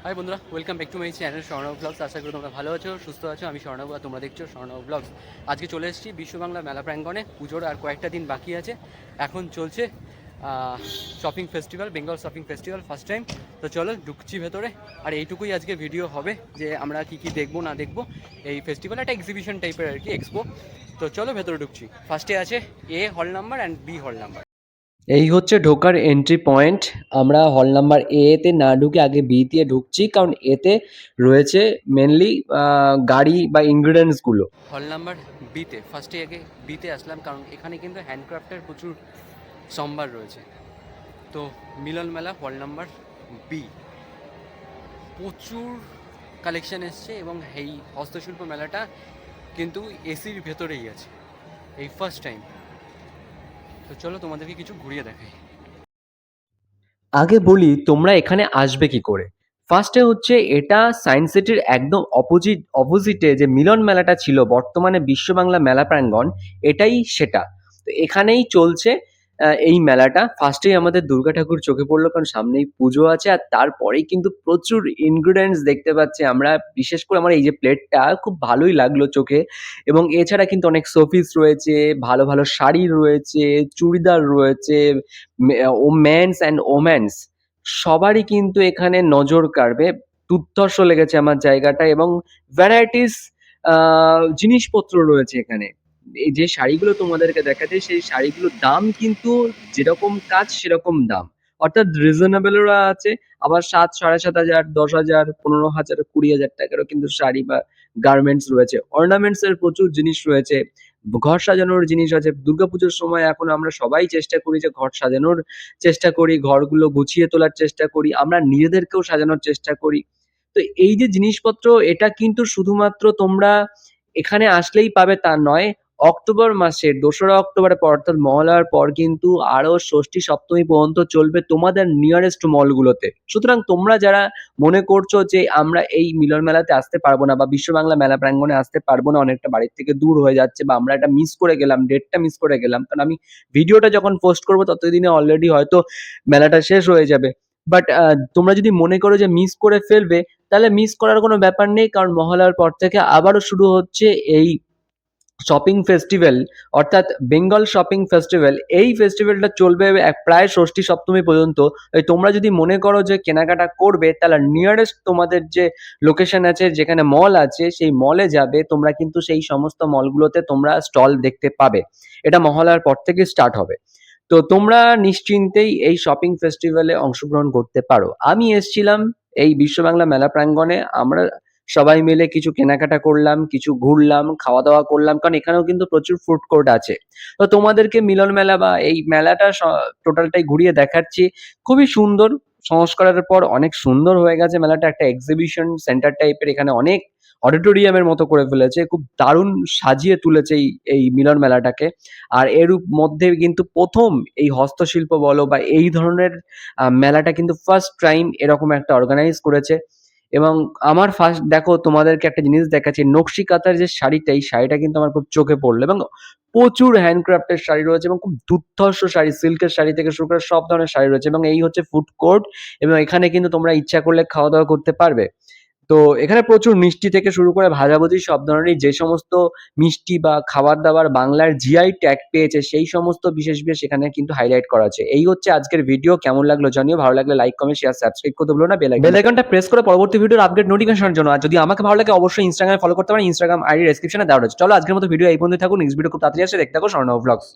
High বন্ধুরা, welcome back to my channel Swarnab blogs. আশা করি তোমরা ভালো আছো, সুস্থ আছো। আমি স্বর্ণব আর তোমরা দেখছো স্বর্ণব ব্লগস। আজকে চলে এসেছি বিশ্ব বাংলা মেলা প্রাঙ্গণে। পুজোর আর কয়েকটা দিন বাকি আছে। এখন চলছে shopping festival, Bengal shopping festival first time. তো চলো ঢুকছি ভেতরে। আর এইটুকুই আজকে ভিডিও হবে যে আমরা কী কী দেখবো না দেখবো। এই ফেস্টিভ্যাল একটা এক্সিবিশন টাইপের আর কি, এক্সপো। তো চলো ভেতরে ঢুকছি। ফার্স্টে আছে এ হল নাম্বার অ্যান্ড বি হল নাম্বার। এই হচ্ছে ঢোকার এন্ট্রি পয়েন্ট। আমরা হল নাম্বার এ তে না ঢুকে আগে বি দিয়ে ঢুকছি, কারণ এতে রয়েছে মেনলি গাড়ি বা ইনগ্রিডিয়েন্টসগুলো। হল নাম্বার বিতে ফার্স্টে আগে বিতে আসলাম, কারণ এখানে কিন্তু হ্যান্ডক্রাফটের প্রচুর সম্ভার রয়েছে। তো মিলন মেলা হল নাম্বার বি, প্রচুর কালেকশন এসছে এবং এই হস্তশিল্প মেলাটা কিন্তু এসির ভেতরেই আছে, এই ফার্স্ট টাইম। তো চলো তোমাদেরকে কিছু ঘুরিয়ে দেখাই। আগে বলি তোমরা এখানে আসবে কি করে। ফার্স্টে হচ্ছে এটা সায়েন্স সিটির একদম অপোজিটে যে মিলন মেলাটা ছিল, বর্তমানে বিশ্ব বাংলা মেলা প্রাঙ্গণ, এটাই সেটা। তো এখানেই চলছে এই মেলাটা। ফার্স্টেই আমাদের দুর্গা ঠাকুর চোখে পড়লো, কারণ সামনেই পুজো আছে। আর তারপরেই কিন্তু প্রচুর ইনগ্রিডিয়েন্টস দেখতে পাচ্ছি আমরা। বিশেষ করে আমার এই যে প্লেটটা খুব ভালোই লাগলো চোখে। এবং এছাড়া কিন্তু অনেক শোপিস রয়েছে, ভালো ভালো শাড়ি রয়েছে, চুড়িদার রয়েছে। ও মেন্স অ্যান্ড ওমেন্স সবারই কিন্তু এখানে নজর কাড়বে। দুর্ধর্ষ লেগেছে আমার জায়গাটা, এবং ভ্যারাইটিস জিনিসপত্র রয়েছে এখানে। এই যে শাড়িগুলো তোমাদেরকে দেখাচ্ছে, সেই শাড়িগুলোর দাম কিন্তু যেরকম কাজ সেরকম দাম, অর্থাৎ রিজনেবলেরও আছে। আবার 7, 7,500, 10,000, 15,000, 20,000 টাকারও কিন্তু শাড়ি বা গার্মেন্টস রয়েছে। অর্নামেন্টস এর প্রচুর জিনিস রয়েছে, ঘর সাজানোর জিনিস আছে। দুর্গাপুজোর সময় এখন আমরা সবাই চেষ্টা করি যে ঘর সাজানোর চেষ্টা করি, ঘরগুলো গুছিয়ে তোলার চেষ্টা করি, আমরা নিজেদেরকেও সাজানোর চেষ্টা করি। তো এই যে জিনিসপত্র, এটা কিন্তু শুধুমাত্র তোমরা এখানে আসলেই পাবে তা নয়। অক্টোবর মাসের 2রা অক্টোবরের পর, অর্থাৎ মহালয়ার পর কিন্তু আরো ষষ্ঠী সপ্তমী পর্যন্ত চলবে তোমাদের নিয়ারেস্ট মলগুলোতে। সুতরাং তোমরা যারা মনে করছো যে আমরা এই মিলন মেলাতে আসতে পারবো না বা বিশ্ব বাংলা মেলা প্রাঙ্গণে আসতে পারবো না, অনেকটা বাড়ির থেকে দূর হয়ে যাচ্ছে, বা আমরা এটা মিস করে গেলাম, ডেটটা মিস করে গেলাম, কারণ আমি ভিডিওটা যখন পোস্ট করবো ততদিনে অলরেডি হয়তো মেলাটা শেষ হয়ে যাবে। বাট তোমরা যদি মনে করো যে মিস করে ফেলবে, তাহলে মিস করার কোনো ব্যাপার নেই, কারণ মহালয়ার পর থেকে আবারও শুরু হচ্ছে এই শপিং ফেস্টিভ্যাল, অর্থাৎ বেঙ্গল শপিং ফেস্টিভ্যাল। এই ফেস্টিভ্যালটা চলবে প্রায় ষষ্ঠী সপ্তমী পর্যন্ত। তোমরা যদি মনে করো যে কেনাকাটা করবে, তাহলে নিয়ারেস্ট তোমাদের যে লোকেশন আছে, যেখানে মল আছে, সেই মলে যাবে। তোমরা কিন্তু সেই সমস্ত মলগুলোতে তোমরা স্টল দেখতে পাবে। এটা মহালয়ার পর থেকে স্টার্ট হবে। তো তোমরা নিশ্চিন্তেই এই শপিং ফেস্টিভ্যালে অংশগ্রহণ করতে পারো। আমি এসছিলাম এই বিশ্ব বাংলা মেলা প্রাঙ্গণে। আমরা সবাই মিলে কিছু কেনাকাটা করলাম, কিছু ঘুরলাম, খাওয়া দাওয়া করলাম, কারণ এখানেও কিন্তু প্রচুর ফুড কোর্ট আছে। তো তোমাদেরকে মিলন মেলা বা এই মেলাটা টোটালটাই ঘুরিয়ে দেখাচ্ছি। খুবই সুন্দর, সংস্কারের পর অনেক সুন্দর হয়ে গেছে মেলাটা। একটা এক্সিবিশন সেন্টার টাইপের, এখানে অনেক অডিটোরিয়ামের মতো করে ফেলেছে, খুব দারুণ সাজিয়ে তুলেছে এই মিলন মেলাটাকে। আর এর মধ্যে কিন্তু প্রথম এই হস্তশিল্প বলো বা এই ধরনের মেলাটা কিন্তু ফার্স্ট টাইম এরকম একটা অর্গানাইজ করেছে। এবং আমার ফার্স্ট দেখো তোমাদেরকে একটা জিনিস দেখাচ্ছি, নকশি কাঁথার যে শাড়িটা, এই শাড়িটা কিন্তু আমার খুব চোখে পড়লো। এবং প্রচুর হ্যান্ডক্রাফটের শাড়ি রয়েছে, এবং খুব দুর্ধর্ষ শাড়ি, সিল্কের শাড়ি থেকে শুরু করে সব ধরনের শাড়ি রয়েছে। এবং এই হচ্ছে ফুড কোর্ট, এবং এখানে কিন্তু তোমরা ইচ্ছা করলে খাওয়া দাওয়া করতে পারবে। তো এখানে প্রচুর মিষ্টি থেকে শুরু করে ভাজাভুজি সব ধরনেরই, যে সমস্ত মিষ্টি বা খাবার দাবার বাংলার জিআই ট্যাগ পেয়েছে, সেই সমস্ত বিশেষ বিশেষ এখানে কিন্তু হাইলাইট করা আছে। এই হচ্ছে আজকের ভিডিও। কেমন লাগলো জানিও, ভালো লাগলে লাইক, কমেন্ট, শেয়ার, সাবস্ক্রাইব করতে ভুলো না। বেল আইকনটা প্রেস করে পরবর্তী ভিডিওর আপডেট নোটিফিকেশনের জন্য। আর যদি আমাকে ভালো লাগে, অবশ্যই ইনস্টাগ্রামে ফলো করতে পারেন। ইনস্টাগ্রাম আইডি ডেসক্রিপশনে দেওয়া রয়েছে। চলো আজকের মতো ভিডিও এই পর্যন্ত থাকুক। নেক্সট ভিডিও খুব তাড়াতাড়ি আসছে, দেখতে থাকো স্বর্ণব ব্লগস।